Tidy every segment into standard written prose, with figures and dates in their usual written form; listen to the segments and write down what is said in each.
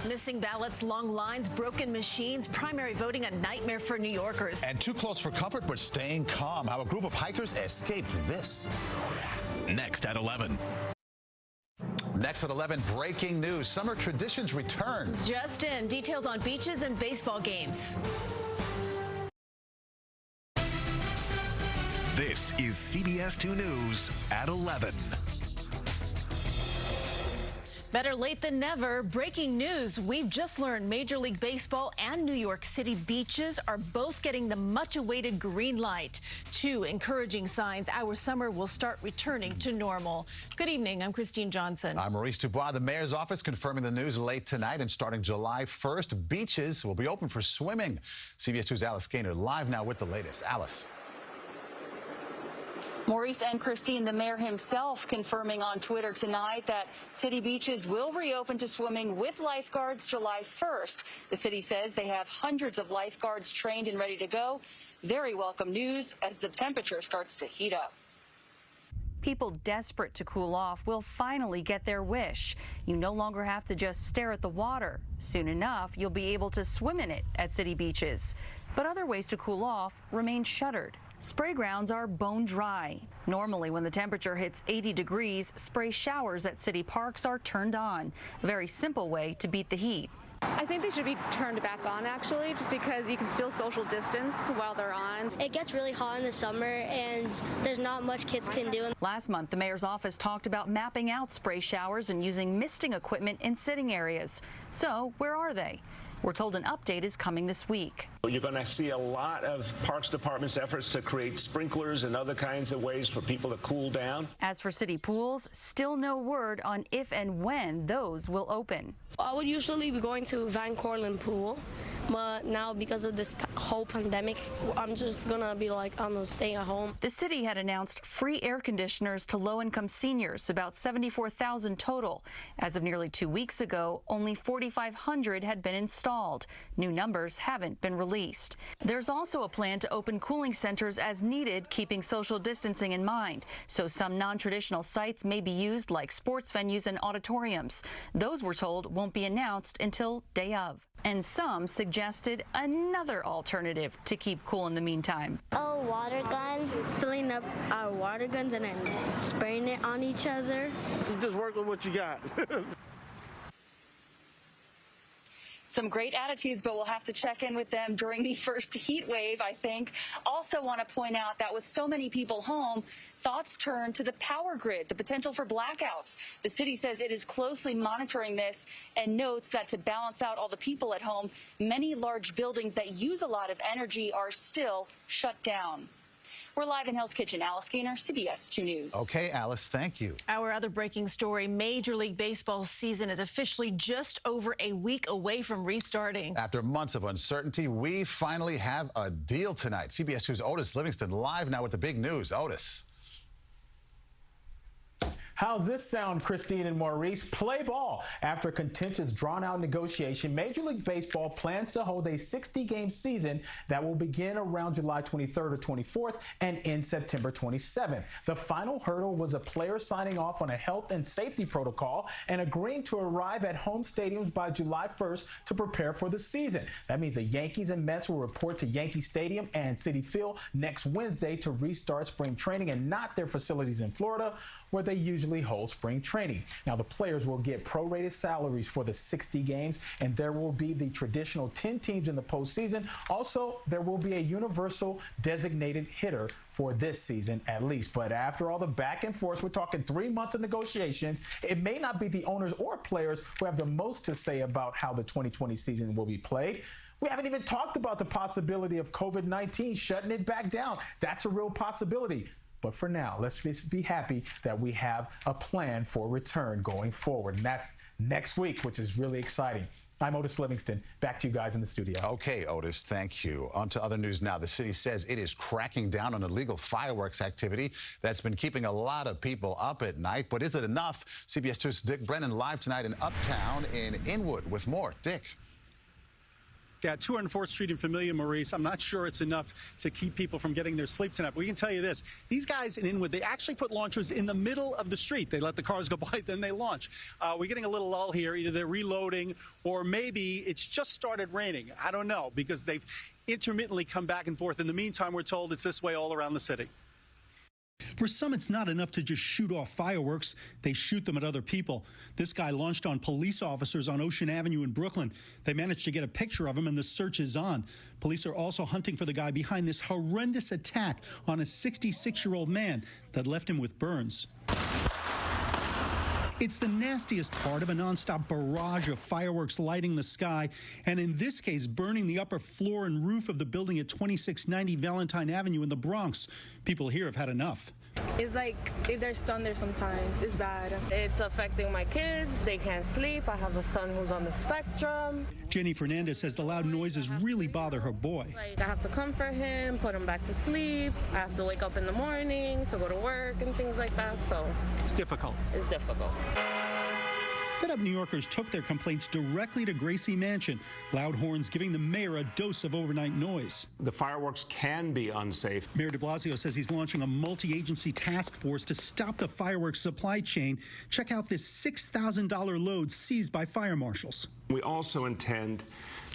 Missing ballots, long lines, broken machines, primary voting a nightmare for New Yorkers. And too close for comfort, but staying calm. How a group of hikers escaped this. Next at 11. Next at 11, breaking news. Summer traditions return. Just in, details on beaches and baseball games. This is CBS2 News at 11. Better late than never. Breaking news. We've just learned Major League Baseball and New York City beaches are both getting the much-awaited green light. Two encouraging signs our summer will start returning to normal. Good evening. I'm Kristine Johnson. I'm Maurice DuBois. The mayor's office confirming the news late tonight, and starting July 1st, beaches will be open for swimming. CBS 2's Alice Gaynor live now with the latest. Alice. Maurice and Kristine, the mayor himself confirming on Twitter tonight that city beaches will reopen to swimming with lifeguards July 1st. The city says they have hundreds of lifeguards trained and ready to go. Very welcome news as the temperature starts to heat up. People desperate to cool off will finally get their wish. You no longer have to just stare at the water. Soon enough, you'll be able to swim in it at city beaches. But other ways to cool off remain shuttered. Spray grounds are bone dry. Normally, when the temperature hits 80 degrees, spray showers at city parks are turned on. A very simple way to beat the heat. I think they should be turned back on, actually, just because you can still social distance while they're on. It gets really hot in the summer, and there's not much kids can do. Last month, the mayor's office talked about mapping out spray showers and using misting equipment in sitting areas. So, where are they? We're told an update is coming this week. You're going to see a lot of Parks Department's efforts to create sprinklers and other kinds of ways for people to cool down. As for city pools, still no word on if and when those will open. I would usually be going to Van Cortlandt Pool, but now because of this whole pandemic, I'm just going to be like, I don't know, staying at home. The city had announced free air conditioners to low-income seniors, about 74,000 total. As of nearly 2 weeks ago, only 4,500 had been installed. New numbers haven't been released. There's also a plan to open cooling centers as needed, keeping social distancing in mind. So some non-traditional sites may be used like sports venues and auditoriums. Those, we're told, won't be announced until day of. And some suggested another alternative to keep cool in the meantime. A water gun, filling up our water guns and then spraying it on each other. You just work with what you got. Some great attitudes, but we'll have to check in with them during the first heat wave, I think. Also want to point out that with so many people home, thoughts turn to the power grid, the potential for blackouts. The city says it is closely monitoring this and notes that to balance out all the people at home, many large buildings that use a lot of energy are still shut down. We're live in Hell's Kitchen. Alice Gaynor, CBS 2 News. Okay, Alice, thank you. Our other breaking story, Major League Baseball season is officially just over a week away from restarting. After months of uncertainty, we finally have a deal tonight. CBS 2's Otis Livingston live now with the big news. Otis. How's this sound, Kristine and Maurice? Play ball. After a contentious, drawn-out negotiation, Major League Baseball plans to hold a 60-game season that will begin around July 23rd or 24th and end September 27th. The final hurdle was a player signing off on a health and safety protocol and agreeing to arrive at home stadiums by July 1st to prepare for the season. That means the Yankees and Mets will report to Yankee Stadium and Citi Field next Wednesday to restart spring training and not their facilities in Florida, where they usually hold spring training. Now, the players will get prorated salaries for the 60 games, and there will be the traditional 10 teams in the postseason. Also, there will be a universal designated hitter for this season at least. But after all the back and forth, we're talking 3 months of negotiations, it may not be the owners or players who have the most to say about how the 2020 season will be played. We haven't even talked about the possibility of COVID-19 shutting it back down. That's a real possibility. But for now, let's just be happy that we have a plan for return going forward. And that's next week, which is really exciting. I'm Otis Livingston. Back to you guys in the studio. Okay, Otis, thank you. On to other news now. The city says it is cracking down on illegal fireworks activity that's been keeping a lot of people up at night. But is it enough? CBS 2's Dick Brennan live tonight in Uptown in Inwood with more. Dick. Yeah, 204th Street in Familia, Maurice. I'm not sure it's enough to keep people from getting their sleep tonight. But we can tell you this. These guys in Inwood, they actually put launchers in the middle of the street. They let the cars go by, then they launch. We're getting a little lull here. Either they're reloading or maybe it's just started raining. I don't know, because they've intermittently come back and forth. In the meantime, we're told it's this way all around the city. For some, it's not enough to just shoot off fireworks. They shoot them at other people. This guy launched on police officers on Ocean Avenue in Brooklyn. They managed to get a picture of him, and the search is on. Police are also hunting for the guy behind this horrendous attack on a 66-year-old man that left him with burns. It's the nastiest part of a nonstop barrage of fireworks lighting the sky, and in this case, burning the upper floor and roof of the building at 2690 Valentine Avenue in the Bronx. People here have had enough. It's like if there's thunder sometimes, it's bad. It's affecting my kids. They can't sleep. I have a son who's on the spectrum. Jenny Fernandez says the loud noises really bother her boy. Like, I have to comfort him, put him back to sleep. I have to wake up in the morning to go to work and things like that. So it's difficult. It's difficult. Fed-up New Yorkers took their complaints directly to Gracie Mansion, loud horns giving the mayor a dose of overnight noise. The fireworks can be unsafe. Mayor de Blasio says he's launching a multi-agency task force to stop the fireworks supply chain. Check out this $6,000 load seized by fire marshals. We also intend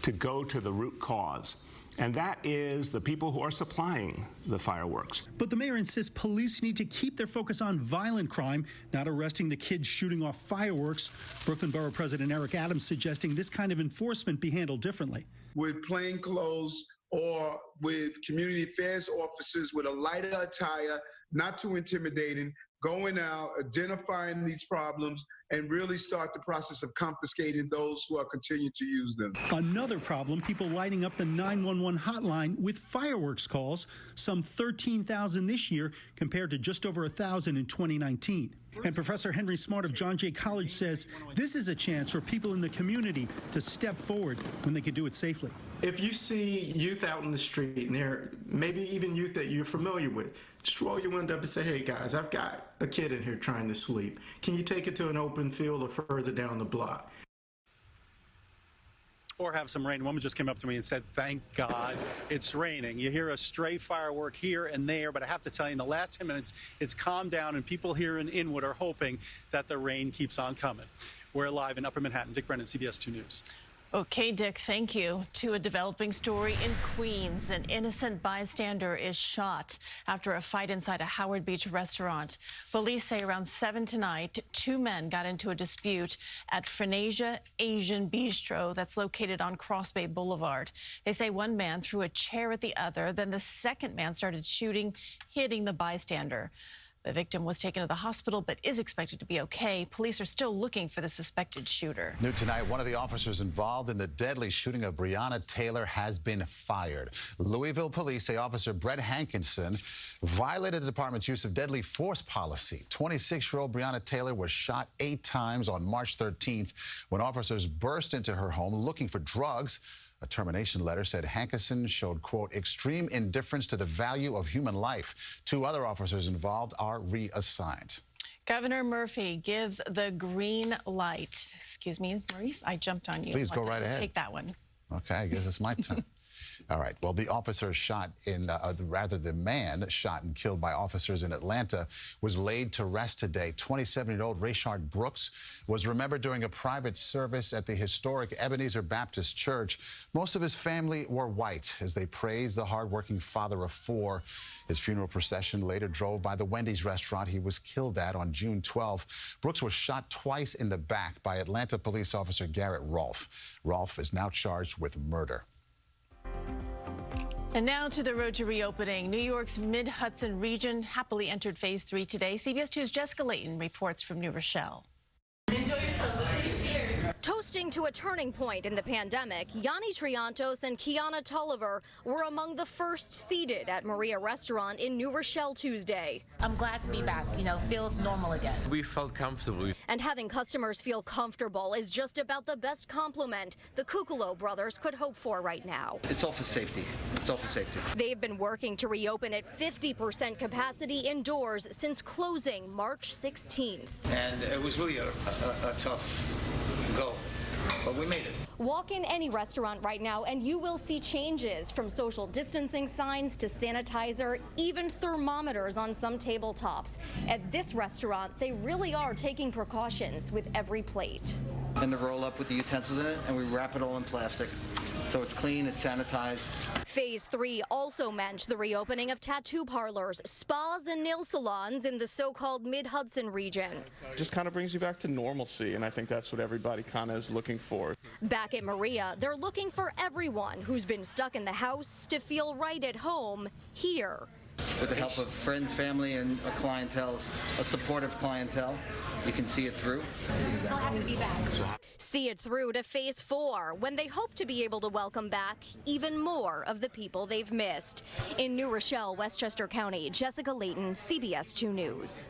to go to the root cause, and that is the people who are supplying the fireworks. But the mayor insists police need to keep their focus on violent crime, not arresting the kids shooting off fireworks. Brooklyn Borough President Eric Adams suggesting this kind of enforcement be handled differently. With plainclothes or with community affairs officers with a lighter attire, not too intimidating, going out, identifying these problems, and really start the process of confiscating those who are continuing to use them. Another problem, people lighting up the 911 hotline with fireworks calls, some 13,000 this year compared to just over 1,000 in 2019. And Professor Henry Smart of John Jay College says this is a chance for people in the community to step forward when they can do it safely. If you see youth out in the street, and they're maybe even youth that you're familiar with, just roll your window up and say, hey guys, I've got a kid in here trying to sleep. Can you take it to an open field or further down the block? Or have some rain. A woman just came up to me and said, thank God it's raining. You hear a stray firework here and there, but I have to tell you, in the last 10 minutes, it's calmed down, and people here in Inwood are hoping that the rain keeps on coming. We're live in Upper Manhattan. Dick Brennan, CBS 2 News. Okay, Dick, thank you. To a developing story in Queens. An innocent bystander is shot after a fight inside a Howard Beach restaurant. Police say around 7 tonight, 2 men got into a dispute at Frenasia Asian Bistro that's located on Cross Bay Boulevard. They say one man threw a chair at the other, then the second man started shooting, hitting the bystander. The victim was taken to the hospital but is expected to be okay. Police are still looking for the suspected shooter. New tonight, one of the officers involved in the deadly shooting of Breonna Taylor has been fired. Louisville police say Officer Brett Hankinson violated the department's use of deadly force policy. 26-year-old Breonna Taylor was shot 8 times on March 13th when officers burst into her home looking for drugs. A termination letter said Hankinson showed, quote, extreme indifference to the value of human life. 2 other officers involved are reassigned. Governor Murphy gives the green light. Excuse me, Maurice, I jumped on you. Please go right ahead. Take that one. Okay, I guess it's my turn. All right. Well, the officer shot in, the man shot and killed by officers in Atlanta was laid to rest today. 27-year-old Rayshard Brooks was remembered during a private service at the historic Ebenezer Baptist Church. Most of his family were white as they praised the hardworking father of 4. His funeral procession later drove by the Wendy's restaurant he was killed at on June 12. Brooks was shot twice in the back by Atlanta police officer Garrett Rolfe. Rolfe is now charged with murder. And now to the road to reopening. New York's Mid-Hudson region happily entered phase 3 today. CBS 2's Jessica Layton reports from New Rochelle. Toasting to a turning point in the pandemic, Yanni Triantos and Kiana Tulliver were among the first seated at Maria Restaurant in New Rochelle Tuesday. I'm glad to be back, feels normal again. We felt comfortable. And having customers feel comfortable is just about the best compliment the Kukolo brothers could hope for right now. It's all for safety. It's all for safety. They've been working to reopen at 50% capacity indoors since closing March 16th. And it was really a tough go. but we made it. Walk in any restaurant right now and you will see changes, from social distancing signs to sanitizer, even thermometers on some tabletops. At this restaurant, they really are taking precautions with every plate. And the roll up with the utensils in it, and we wrap it all in plastic. So it's clean, it's sanitized. Phase 3 also meant the reopening of tattoo parlors, spas, and nail salons in the so-called Mid-Hudson region. Just kind of brings you back to normalcy, and I think that's what everybody kind of is looking for. Back at Maria, they're looking for everyone who's been stuck in the house to feel right at home here. With the help of friends, family, and a clientele, a supportive clientele, you can see it through. So happy to be back. See it through to Phase 4, when they hope to be able to welcome back even more of the people they've missed. In New Rochelle, Westchester County, Jessica Layton, CBS 2 News.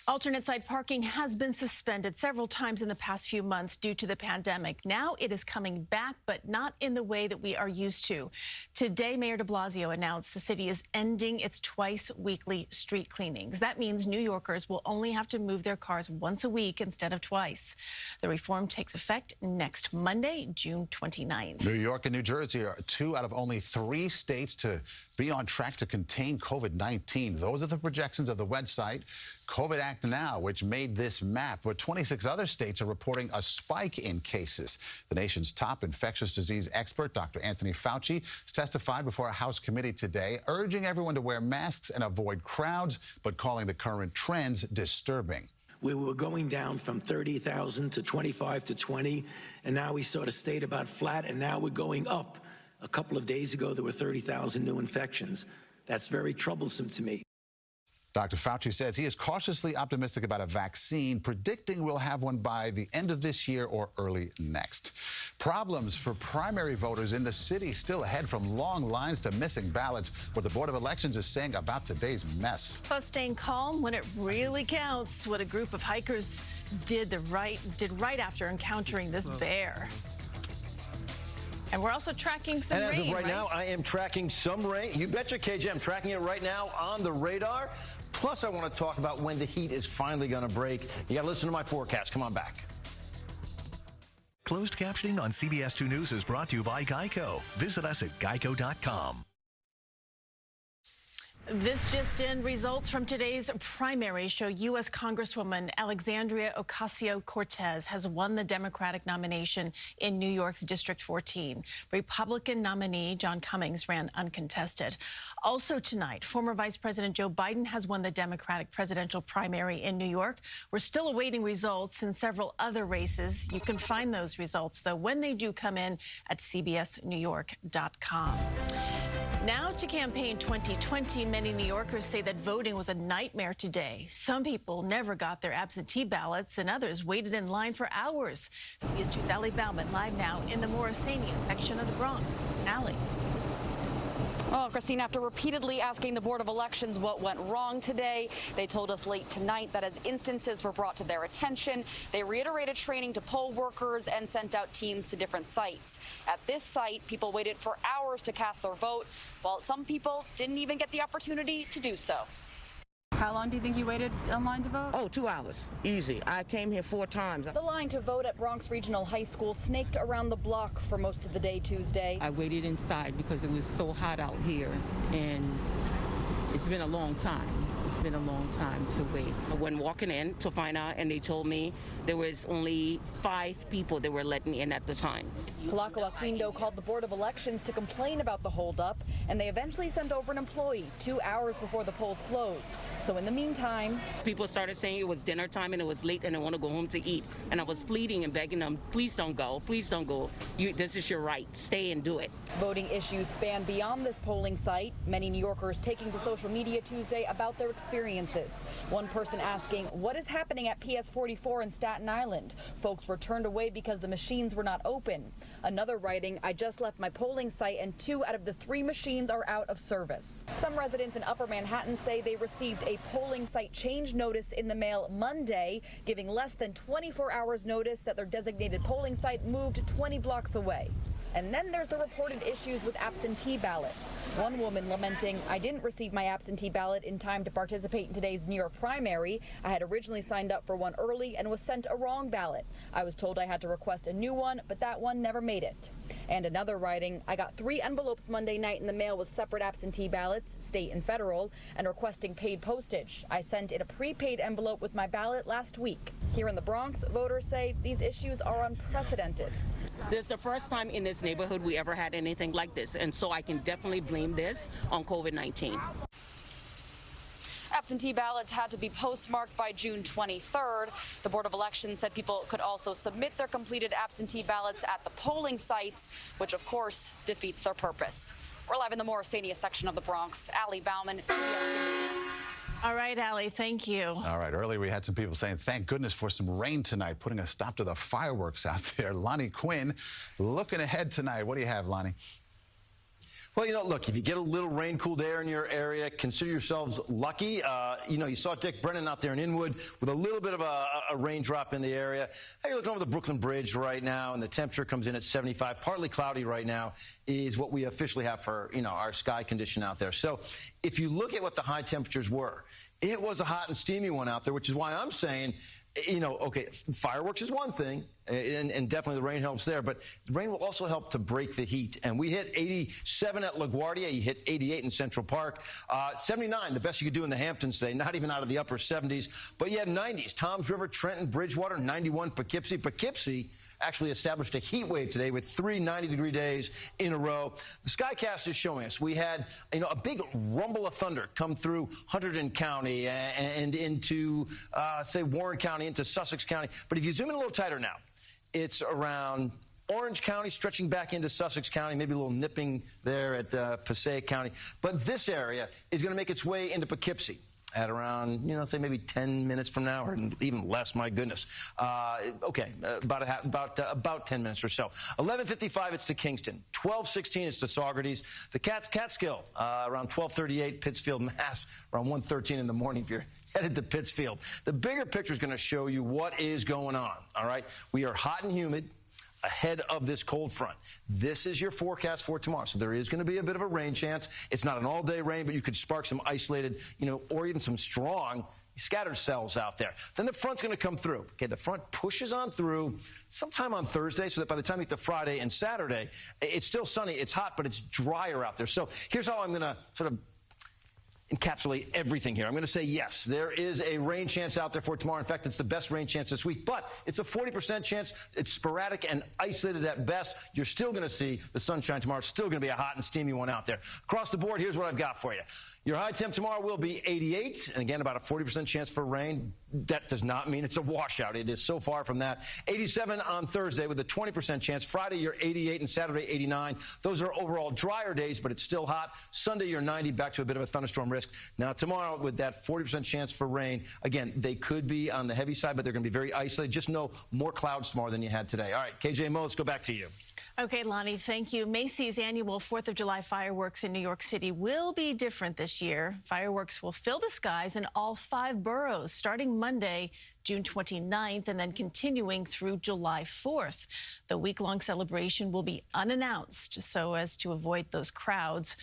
Alternate side parking has been suspended several times in the past few months due to the pandemic. Now it is coming back, but not in the way that we are used to. Today, Mayor de Blasio announced the city is ending its twice-weekly street cleanings. That means New Yorkers will only have to move their cars once a week instead of twice. The reform takes effect next Monday, June 29th. New York and New Jersey are 2 out of only 3 states to be on track to contain COVID-19. Those are the projections of the website COVID Act Now, which made this map. But 26 other states are reporting a spike in cases. The nation's top infectious disease expert, Dr. Anthony Fauci, testified before a House committee today, urging everyone to wear masks and avoid crowds, but calling the current trends disturbing. We were going down from 30,000 to 25 to 20, and now we sort of stayed about flat, and now we're going up. A couple of days ago, there were 30,000 new infections. That's very troublesome to me. Dr. Fauci says he is cautiously optimistic about a vaccine, predicting we'll have one by the end of this year or early next. Problems for primary voters in the city still ahead, from long lines to missing ballots. What the Board of Elections is saying about today's mess. Plus, staying calm when it really counts. What a group of hikers did right after encountering this bear. And we're also tracking some rain, And as of right now, right? I am tracking some rain. You betcha, KJ. I'm tracking it right now on the radar. Plus, I want to talk about when the heat is finally going to break. You got to listen to my forecast. Come on back. Closed captioning on CBS 2 News is brought to you by Geico. Visit us at geico.com. This just in, results from today's primary show U.S. Congresswoman Alexandria Ocasio-Cortez has won the Democratic nomination in New York's District 14. Republican nominee John Cummings ran uncontested. Also tonight, former Vice President Joe Biden has won the Democratic presidential primary in New York. We're still awaiting results in several other races. You can find those results, though, when they do come in at cbsnewyork.com. Now to campaign 2020. Many New Yorkers say that voting was a nightmare today. Some people never got their absentee ballots, and others waited in line for hours. CBS 2's Allie Bauman live now in the Morrisania section of the Bronx. Allie. Well, Kristine, after repeatedly asking the Board of Elections what went wrong today, they told us late tonight that as instances were brought to their attention, they reiterated training to poll workers and sent out teams to different sites. At this site, people waited for hours to cast their vote, while some people didn't even get the opportunity to do so. How long do you think you waited online to vote? Oh, 2 hours. Easy. I came here 4 times. The line to vote at Bronx Regional High School snaked around the block for most of the day Tuesday. I waited inside because it was so hot out here, and it's been a long time. It's been a long time to wait. When walking in to find out, and they told me there was only 5 people that were letting in at the time. Kalakaua Quindo called the Board of Elections to complain about the holdup, and they eventually sent over an employee 2 hours before the polls closed. So in the meantime, people started saying it was dinner time and it was late and they want to go home to eat. And I was pleading and begging them, please don't go, please don't go. This is your right. Stay and do it. Voting issues span beyond this polling site. Many New Yorkers taking to social media Tuesday about their experiences. One person asking, what is happening at PS 44 in Staten Island? Folks were turned away because the machines were not open. Another writing, I just left my polling site and 2 out of the 3 machines are out of service. Some residents in Upper Manhattan say they received a polling site change notice in the mail Monday, giving less than 24 hours notice that their designated polling site moved 20 blocks away. And then there's the reported issues with absentee ballots. One woman lamenting, I didn't receive my absentee ballot in time to participate in today's New York primary. I had originally signed up for one early and was sent a wrong ballot. I was told I had to request a new one, but that one never made it. And another writing, I got 3 envelopes Monday night in the mail with separate absentee ballots, state and federal, and requesting paid postage. I sent in a prepaid envelope with my ballot last week. Here in the Bronx, voters say these issues are unprecedented. This is the first time in this neighborhood we ever had anything like this, and so I can definitely blame this on COVID-19. Absentee ballots had to be postmarked by June 23rd. The Board of Elections said people could also submit their completed absentee ballots at the polling sites, which of course defeats their purpose. We're live in the Morrisania section of the Bronx. Allie Bauman, CBS2 News. All right, Allie, thank you. All right, earlier we had some people saying, thank goodness for some rain tonight, putting a stop to the fireworks out there. Lonnie, Quinn, looking ahead tonight. What do you have, Lonnie? Well, look, if you get a little rain, cooled air in your area, consider yourselves lucky. You saw Dick Brennan out there in Inwood with a little bit of a raindrop in the area. Hey, you're looking over the Brooklyn Bridge right now, and the temperature comes in at 75. Partly cloudy right now is what we officially have for, our sky condition out there. So if you look at what the high temperatures were, it was a hot and steamy one out there, which is why I'm saying, okay, fireworks is one thing, and definitely the rain helps there, but the rain will also help to break the heat. And we hit 87 at LaGuardia, you hit 88 in Central Park, 79, the best you could do in the Hamptons today, not even out of the upper 70s, but you had 90s, Toms River, Trenton, Bridgewater, 91, Poughkeepsie. Poughkeepsie actually established a heat wave today with 3 90-degree days in a row. The Skycast is showing us we had a big rumble of thunder come through Hunterdon County and into, say, Warren County, into Sussex County. But if you zoom in a little tighter now, it's around Orange County, stretching back into Sussex County, maybe a little nipping there at Passaic County. But this area is going to make its way into Poughkeepsie at around, say maybe 10 minutes from now, or even less, my goodness. About 10 minutes or so. 11:55, it's to Kingston. 12:16, it's to Saugerties. The Catskill, around 12:38, Pittsfield, Mass, around 1:13 in the morning if you're headed to Pittsfield. The bigger picture is going to show you what is going on, all right? We are hot and humid ahead of this cold front. This is your forecast for tomorrow. So there is going to be a bit of a rain chance. It's not an all-day rain, but you could spark some isolated, or even some strong scattered cells out there. Then the front's going to come through. Okay, the front pushes on through sometime on Thursday, so that by the time you get to Friday and Saturday, it's still sunny, it's hot, but it's drier out there. So here's how I'm going to sort of encapsulate everything here. I'm going to say yes, there is a rain chance out there for tomorrow. In fact, it's the best rain chance this week, but it's a 40% chance. It's sporadic and isolated at best. You're still going to see the sunshine tomorrow. It's still going to be a hot and steamy one out there. Across the board, here's what I've got for you. Your high temp tomorrow will be 88, and again, about a 40% chance for rain. That does not mean it's a washout. It is so far from that. 87 on Thursday with a 20% chance. Friday, you're 88, and Saturday, 89. Those are overall drier days, but it's still hot. Sunday, you're 90, back to a bit of a thunderstorm risk. Now, tomorrow, with that 40% chance for rain, again, they could be on the heavy side, but they're going to be very isolated. Just know more clouds tomorrow than you had today. All right, KJ Mo, let's go back to you. Okay, Lonnie, thank you. Macy's annual 4th of July fireworks in New York City will be different this year. Fireworks will fill the skies in all 5 boroughs starting Monday, June 29th, and then continuing through July 4th. The week-long celebration will be unannounced so as to avoid those crowds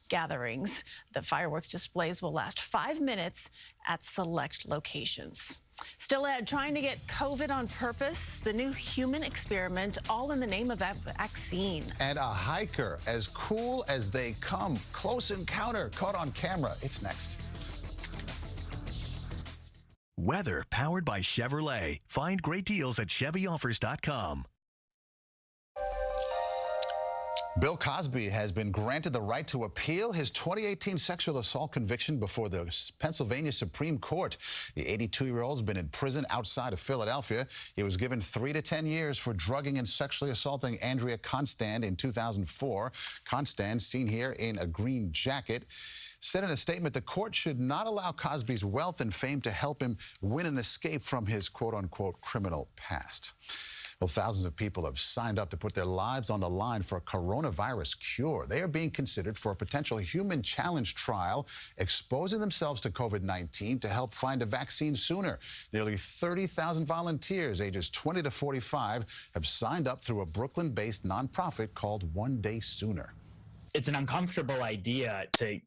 gatherings. The fireworks displays will last 5 minutes at select locations. Still ahead, trying to get COVID on purpose, the new human experiment, all in the name of that vaccine. And a hiker as cool as they come. Close encounter caught on camera. It's next. Weather powered by Chevrolet. Find great deals at ChevyOffers.com. Bill Cosby has been granted the right to appeal his 2018 sexual assault conviction before the Pennsylvania Supreme Court. The 82-year-old's been in prison outside of Philadelphia. He was given 3 to 10 years for drugging and sexually assaulting Andrea Constand in 2004. Constand, seen here in a green jacket, said in a statement the court should not allow Cosby's wealth and fame to help him win an escape from his quote-unquote criminal past. Well, thousands of people have signed up to put their lives on the line for a coronavirus cure. They are being considered for a potential human challenge trial, exposing themselves to COVID-19 to help find a vaccine sooner. Nearly 30,000 volunteers ages 20 to 45 have signed up through a Brooklyn-based nonprofit called One Day Sooner. It's an uncomfortable idea to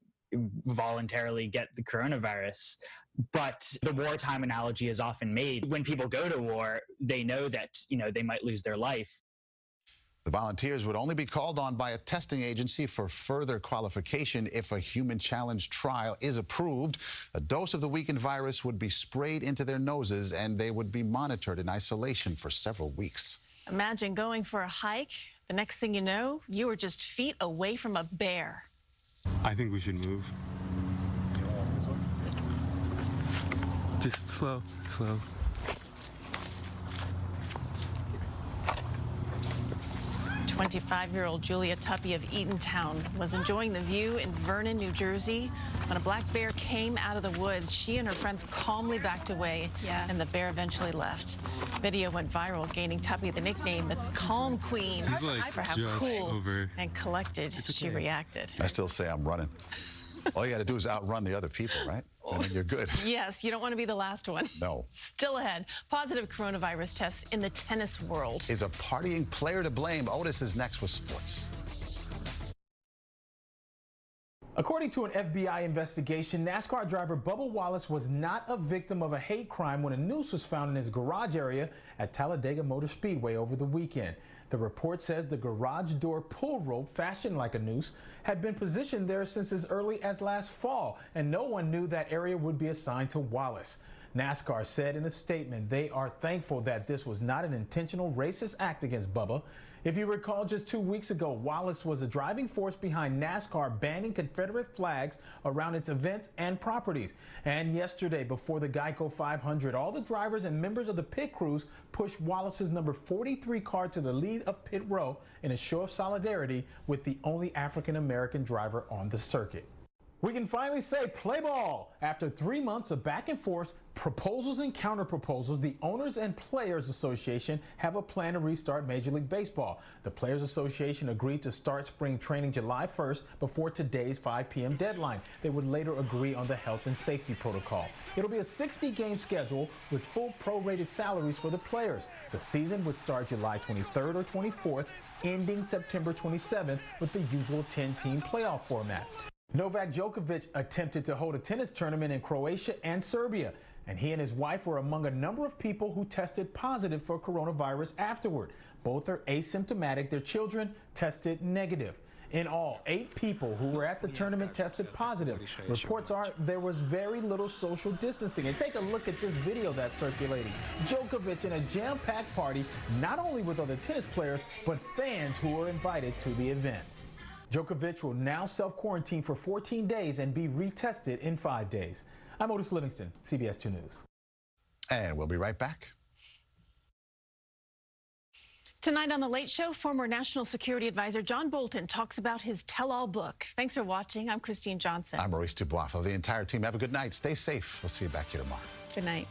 voluntarily get the coronavirus, but the wartime analogy is often made. When people go to war, they know that, they might lose their life. The volunteers would only be called on by a testing agency for further qualification if a human challenge trial is approved. A dose of the weakened virus would be sprayed into their noses, and they would be monitored in isolation for several weeks. Imagine going for a hike. The next thing you know, you are just feet away from a bear. I think we should move. Just slow. 25-year-old Julia Tuppy of Eatontown was enjoying the view in Vernon, New Jersey. When a black bear came out of the woods, she and her friends calmly backed away, and the bear eventually left. Video went viral, gaining Tuppy the nickname the Calm Queen for how cool and collected she reacted. I still say I'm running. All you got to do is outrun the other people, right? And then you're good. Yes, you don't want to be the last one. No. Still ahead. Positive coronavirus tests in the tennis world. Is a partying player to blame? Otis is next with sports. According to an FBI investigation, NASCAR driver Bubba Wallace was not a victim of a hate crime when a noose was found in his garage area at Talladega Motor Speedway over the weekend. The report says the garage door pull rope, fashioned like a noose, had been positioned there since as early as last fall, and no one knew that area would be assigned to Wallace. NASCAR said in a statement they are thankful that this was not an intentional racist act against Bubba. If you recall, just 2 weeks ago, Wallace was a driving force behind NASCAR banning Confederate flags around its events and properties. And yesterday, before the Geico 500, all the drivers and members of the pit crews pushed Wallace's number 43 car to the lead of pit row in a show of solidarity with the only African-American driver on the circuit. We can finally say play ball. After 3 months of back and forth, proposals and counter-proposals, the Owners and Players Association have a plan to restart Major League Baseball. The Players Association agreed to start spring training July 1st before today's 5 p.m. deadline. They would later agree on the health and safety protocol. It'll be a 60-game schedule with full prorated salaries for the players. The season would start July 23rd or 24th, ending September 27th with the usual 10-team playoff format. Novak Djokovic attempted to hold a tennis tournament in Croatia and Serbia, and he and his wife were among a number of people who tested positive for coronavirus afterward. Both are asymptomatic. Their children tested negative. In all, 8 people who were at the tournament tested positive. Reports are there was very little social distancing. And take a look at this video that's circulating. Djokovic in a jam-packed party, not only with other tennis players, but fans who were invited to the event. Djokovic will now self-quarantine for 14 days and be retested in 5 days. I'm Otis Livingston, CBS 2 News. And we'll be right back. Tonight on The Late Show, former National Security Advisor John Bolton talks about his tell-all book. Thanks for watching. I'm Kristine Johnson. I'm Maurice DuBois. For the entire team, have a good night. Stay safe. We'll see you back here tomorrow. Good night.